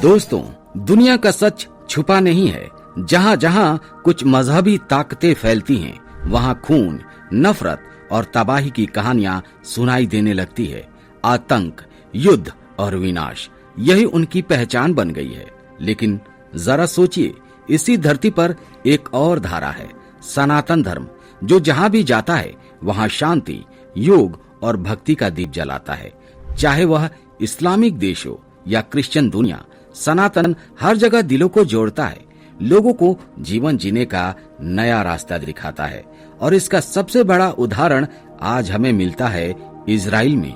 दोस्तों, दुनिया का सच छुपा नहीं है। जहाँ जहाँ कुछ मजहबी ताकतें फैलती हैं, वहाँ खून, नफरत और तबाही की कहानियां सुनाई देने लगती है। आतंक, युद्ध और विनाश, यही उनकी पहचान बन गई है। लेकिन जरा सोचिए, इसी धरती पर एक और धारा है, सनातन धर्म, जो जहाँ भी जाता है वहाँ शांति, योग और भक्ति का दीप जलाता है। चाहे वह इस्लामिक देश हो या क्रिश्चियन दुनिया, सनातन हर जगह दिलों को जोड़ता है, लोगों को जीवन जीने का नया रास्ता दिखाता है। और इसका सबसे बड़ा उदाहरण आज हमें मिलता है इजराइल में,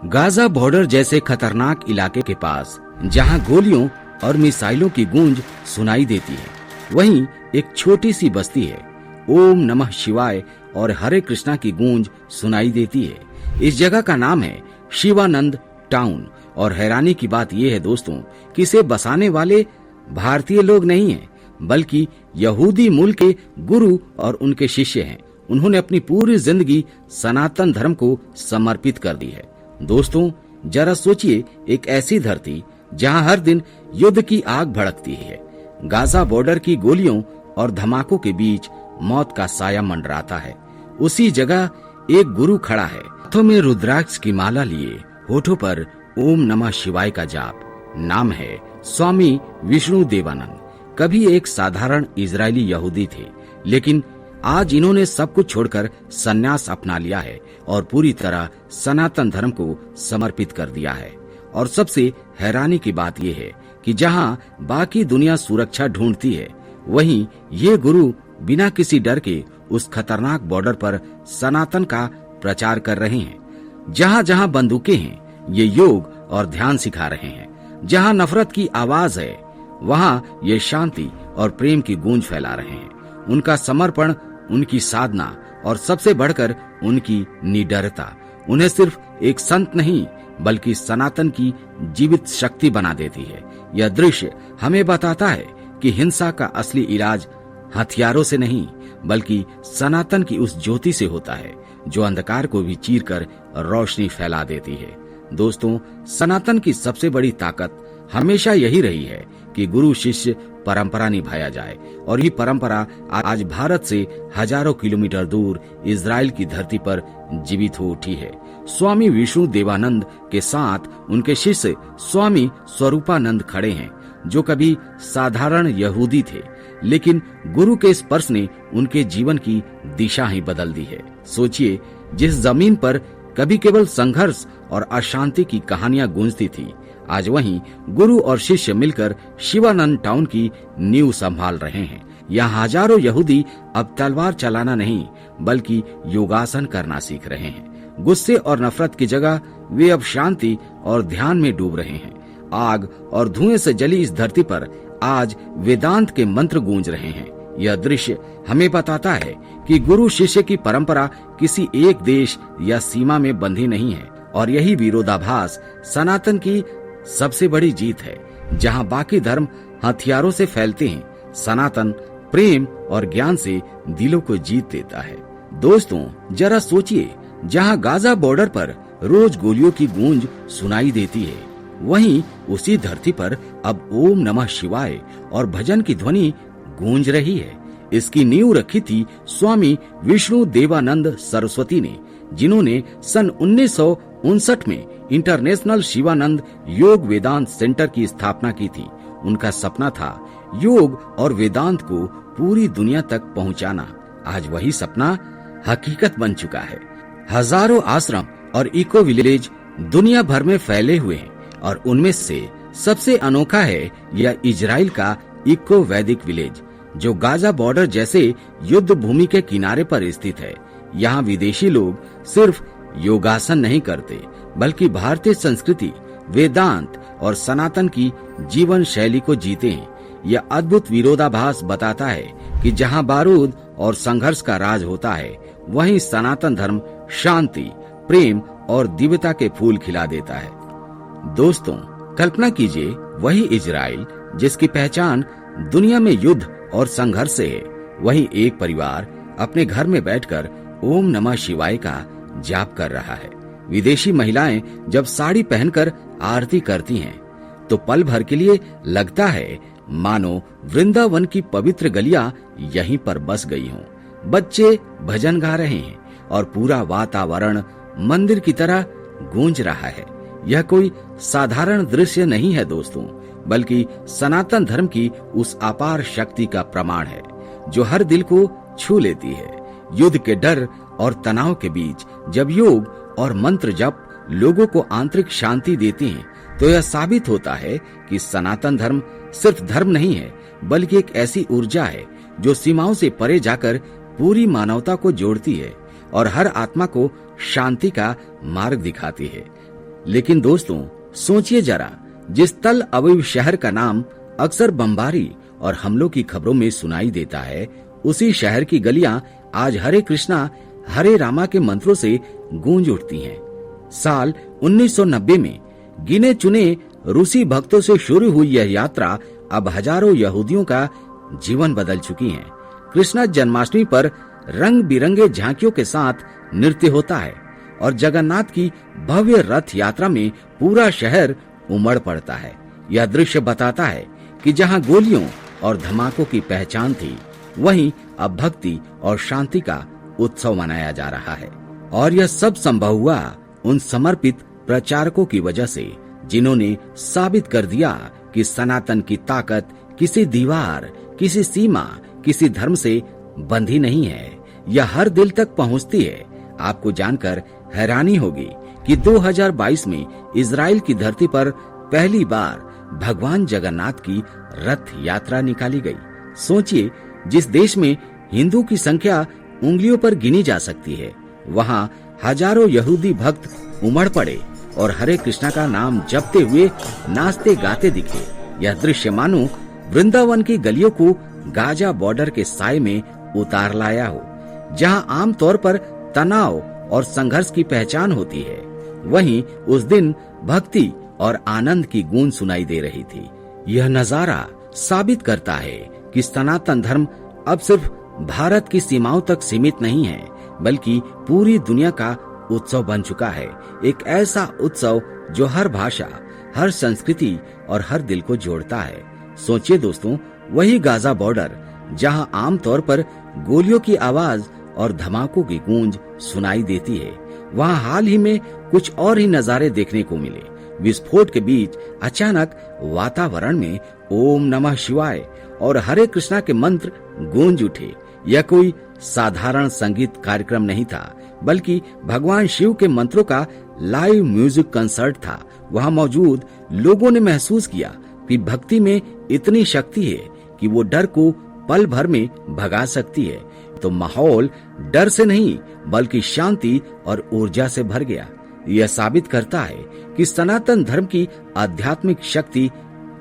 गाजा बॉर्डर जैसे खतरनाक इलाके के पास, जहां गोलियों और मिसाइलों की गूंज सुनाई देती है। वहीं एक छोटी सी बस्ती है, ओम नमः शिवाय और हरे कृष्णा की गूंज सुनाई देती है। इस जगह का नाम है शिवानंद टाउन। और हैरानी की बात यह है दोस्तों कि इसे बसाने वाले भारतीय लोग नहीं हैं, बल्कि यहूदी मूल के गुरु और उनके शिष्य हैं। उन्होंने अपनी पूरी जिंदगी सनातन धर्म को समर्पित कर दी है। दोस्तों, जरा सोचिए, एक ऐसी धरती जहां हर दिन युद्ध की आग भड़कती है, गाजा बॉर्डर की गोलियों और धमाकों के बीच मौत का साया मंडराता है। उसी जगह एक गुरु खड़ा है, हाथों में रुद्राक्ष की माला लिए, होठों पर ओम नमः शिवाय का जाप। नाम है स्वामी विष्णु देवानंद। कभी एक साधारण इजरायली यहूदी थे, लेकिन आज इन्होंने सब कुछ छोड़कर संन्यास अपना लिया है और पूरी तरह सनातन धर्म को समर्पित कर दिया है। और सबसे हैरानी की बात यह है कि जहां बाकी दुनिया सुरक्षा ढूंढती है, वहीं ये गुरु बिना किसी डर के उस खतरनाक बॉर्डर पर सनातन का प्रचार कर रहे हैं। जहां जहां बंदूकें हैं, ये योग और ध्यान सिखा रहे हैं। जहां नफरत की आवाज है, वहां ये शांति और प्रेम की गूंज फैला रहे हैं। उनका समर्पण, उनकी साधना और सबसे बढ़कर उनकी निडरता उन्हें सिर्फ एक संत नहीं, बल्कि सनातन की जीवित शक्ति बना देती है। यह दृश्य हमें बताता है कि हिंसा का असली इलाज हथियारों से नहीं, बल्कि सनातन की उस ज्योति से होता है, जो अंधकार को भी चीरकर रोशनी फैला देती है। दोस्तों, सनातन की सबसे बड़ी ताकत हमेशा यही रही है कि गुरु शिष्य परंपरा निभाया जाए। और ये परंपरा आज भारत से हजारों किलोमीटर दूर इजराइल की धरती पर जीवित हो उठी है। स्वामी विष्णु देवानंद के साथ उनके शिष्य स्वामी स्वरूपानंद खड़े हैं, जो कभी साधारण यहूदी थे, लेकिन गुरु के स्पर्श ने उनके जीवन की दिशा ही बदल दी है। सोचिए, जिस जमीन पर कभी केवल संघर्ष और अशांति की कहानियां गूंजती थी, आज वहीं गुरु और शिष्य मिलकर शिवानंद टाउन की नींव संभाल रहे हैं। यहाँ हजारों यहूदी अब तलवार चलाना नहीं, बल्कि योगासन करना सीख रहे हैं। गुस्से और नफरत की जगह वे अब शांति और ध्यान में डूब रहे हैं। आग और धुएं से जली इस धरती पर आज वेदांत के मंत्र गूंज रहे हैं। यह दृश्य हमें बताता है कि गुरु शिष्य की परंपरा किसी एक देश या सीमा में बंधी नहीं है। और यही विरोधाभास सनातन की सबसे बड़ी जीत है। जहां बाकी धर्म हथियारों से फैलते हैं, सनातन प्रेम और ज्ञान से दिलों को जीत देता है। दोस्तों, जरा सोचिए, जहां गाजा बॉर्डर पर रोज गोलियों की गूंज सुनाई देती है, वहीं उसी धरती पर अब ओम नमः शिवाय और भजन की ध्वनि गूंज रही है। इसकी नींव रखी थी स्वामी विष्णु देवानंद सरस्वती ने, जिन्होंने सन 1959 में इंटरनेशनल शिवानंद योग वेदांत सेंटर की स्थापना की थी। उनका सपना था योग और वेदांत को पूरी दुनिया तक पहुंचाना। आज वही सपना हकीकत बन चुका है। हजारों आश्रम और इको विलेज दुनिया भर में फैले हुए हैं, और उनमें से सबसे अनोखा है यह इजराइल का इको वैदिक विलेज, जो गाजा बॉर्डर जैसे युद्ध भूमि के किनारे पर स्थित है। यहाँ विदेशी लोग सिर्फ योगासन नहीं करते, बल्कि भारतीय संस्कृति, वेदांत और सनातन की जीवन शैली को जीते हैं। यह अद्भुत विरोधाभास बताता है कि जहाँ बारूद और संघर्ष का राज होता है, वहीं सनातन धर्म शांति, प्रेम और दिव्यता के फूल खिला देता है। दोस्तों, कल्पना कीजिए, वही इजराइल जिसकी पहचान दुनिया में युद्ध और संघर्ष से है, वही एक परिवार अपने घर में बैठकर ओम नमः शिवाय का जाप कर रहा है। विदेशी महिलाएं जब साड़ी पहनकर आरती करती हैं तो पल भर के लिए लगता है मानो वृंदावन की पवित्र गलियां यहीं पर बस गई हों। बच्चे भजन गा रहे हैं और पूरा वातावरण मंदिर की तरह गूंज रहा है। यह कोई साधारण दृश्य नहीं है दोस्तों, बल्कि सनातन धर्म की उस अपार शक्ति का प्रमाण है जो हर दिल को छू लेती है। युद्ध के डर और तनाव के बीच जब योग और मंत्र जप लोगों को आंतरिक शांति देती हैं, तो यह साबित होता है कि सनातन धर्म सिर्फ धर्म नहीं है, बल्कि एक ऐसी ऊर्जा है जो सीमाओं से परे जाकर पूरी मानवता को जोड़ती है और हर आत्मा को शांति का मार्ग दिखाती है। लेकिन दोस्तों सोचिए जरा, जिस तल अवीव शहर का नाम अक्सर बमबारी और हमलों की खबरों में सुनाई देता है, उसी शहर की गलियां आज हरे कृष्णा हरे रामा के मंत्रों से गूंज उठती हैं। साल 1990 में गिने चुने रूसी भक्तों से शुरू हुई यह यात्रा अब हजारों यहूदियों का जीवन बदल चुकी है। कृष्ण जन्माष्टमी पर रंग बिरंगे झांकियों के साथ नृत्य होता है और जगन्नाथ की भव्य रथ यात्रा में पूरा शहर उमड़ पड़ता है। यह दृश्य बताता है कि जहां गोलियों और धमाकों की पहचान थी, वहीं अब भक्ति और शांति का उत्सव मनाया जा रहा है। और यह सब संभव हुआ उन समर्पित प्रचारकों की वजह से, जिन्होंने साबित कर दिया कि सनातन की ताकत किसी दीवार, किसी सीमा, किसी धर्म से बंधी नहीं है। यह हर दिल तक पहुंचती है। आपको जानकर हैरानी होगी कि 2022 में इजराइल की धरती पर पहली बार भगवान जगन्नाथ की रथ यात्रा निकाली गई। सोचिए, जिस देश में हिंदू की संख्या उंगलियों पर गिनी जा सकती है, वहां हजारों यहूदी भक्त उमड़ पड़े और हरे कृष्णा का नाम जपते हुए नाचते गाते दिखे। यह दृश्य मानो वृंदावन की गलियों को गाजा बॉर्डर के साए में उतार लाया हो। जहां आमतौर पर तनाव और संघर्ष की पहचान होती है, वहीं उस दिन भक्ति और आनंद की गूंज सुनाई दे रही थी। यह नजारा साबित करता है कि सनातन धर्म अब सिर्फ भारत की सीमाओं तक सीमित नहीं है, बल्कि पूरी दुनिया का उत्सव बन चुका है। एक ऐसा उत्सव जो हर भाषा, हर संस्कृति और हर दिल को जोड़ता है। सोचिए दोस्तों, वही गाजा बॉर्डर जहां आमतौर पर गोलियों की आवाज और धमाकों की गूंज सुनाई देती है, वहां हाल ही में कुछ और ही नजारे देखने को मिले। विस्फोट के बीच अचानक वातावरण में ओम नमः शिवाय और हरे कृष्णा के मंत्र गूंज उठे। यह कोई साधारण संगीत कार्यक्रम नहीं था, बल्कि भगवान शिव के मंत्रों का लाइव म्यूजिक कंसर्ट था। वहां मौजूद लोगों ने महसूस किया कि भक्ति में इतनी शक्ति है कि वो डर को पल भर में भगा सकती है। तो माहौल डर से नहीं, बल्कि शांति और ऊर्जा से भर गया। यह साबित करता है कि सनातन धर्म की आध्यात्मिक शक्ति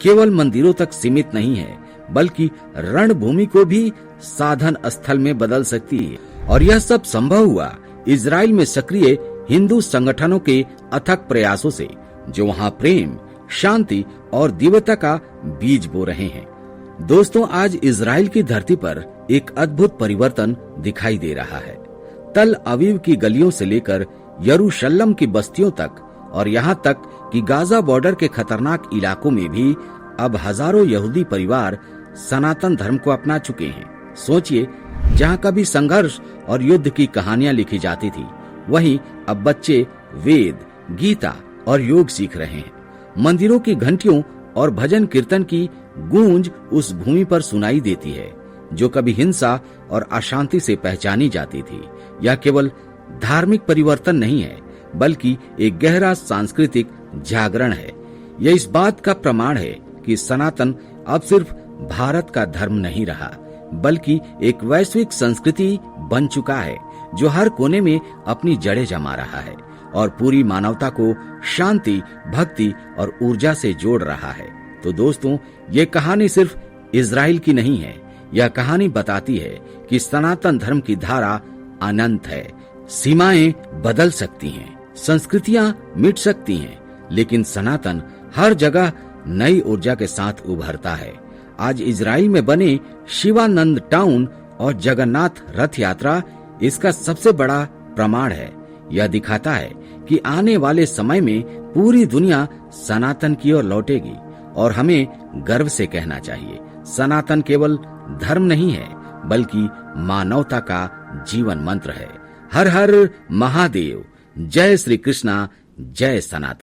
केवल मंदिरों तक सीमित नहीं है, बल्कि रणभूमि को भी साधन स्थल में बदल सकती है। और यह सब संभव हुआ इजराइल में सक्रिय हिंदू संगठनों के अथक प्रयासों से, जो वहां प्रेम, शांति और दिव्यता का बीज बो रहे हैं। दोस्तों, आज इजराइल की धरती पर एक अद्भुत परिवर्तन दिखाई दे रहा है। तल अवीव की गलियों से लेकर यरूशलेम की बस्तियों तक और यहाँ तक कि गाजा बॉर्डर के खतरनाक इलाकों में भी अब हजारों यहूदी परिवार सनातन धर्म को अपना चुके हैं। सोचिए, जहाँ कभी संघर्ष और युद्ध की कहानियां लिखी जाती थी, वहीं अब बच्चे वेद, गीता और योग सीख रहे हैं। मंदिरों की घंटियों और भजन कीर्तन की गूंज उस भूमि पर सुनाई देती है जो कभी हिंसा और अशांति से पहचानी जाती थी। यह केवल धार्मिक परिवर्तन नहीं है, बल्कि एक गहरा सांस्कृतिक जागरण है। यह इस बात का प्रमाण है कि सनातन अब सिर्फ भारत का धर्म नहीं रहा, बल्कि एक वैश्विक संस्कृति बन चुका है जो हर कोने में अपनी जड़ें जमा रहा है और पूरी मानवता को शांति, भक्ति और ऊर्जा से जोड़ रहा है। तो दोस्तों, ये कहानी सिर्फ इजराइल की नहीं है। यह कहानी बताती है कि सनातन धर्म की धारा अनंत है। सीमाएं बदल सकती हैं, संस्कृतियां मिट सकती हैं, लेकिन सनातन हर जगह नई ऊर्जा के साथ उभरता है। आज इजराइल में बने शिवानंद टाउन और जगन्नाथ रथ यात्रा इसका सबसे बड़ा प्रमाण है। यह दिखाता है कि आने वाले समय में पूरी दुनिया सनातन की ओर लौटेगी और हमें गर्व से कहना चाहिए, सनातन केवल धर्म नहीं है बल्कि मानवता का जीवन मंत्र है। हर हर महादेव। जय श्री कृष्णा, जय सनातन।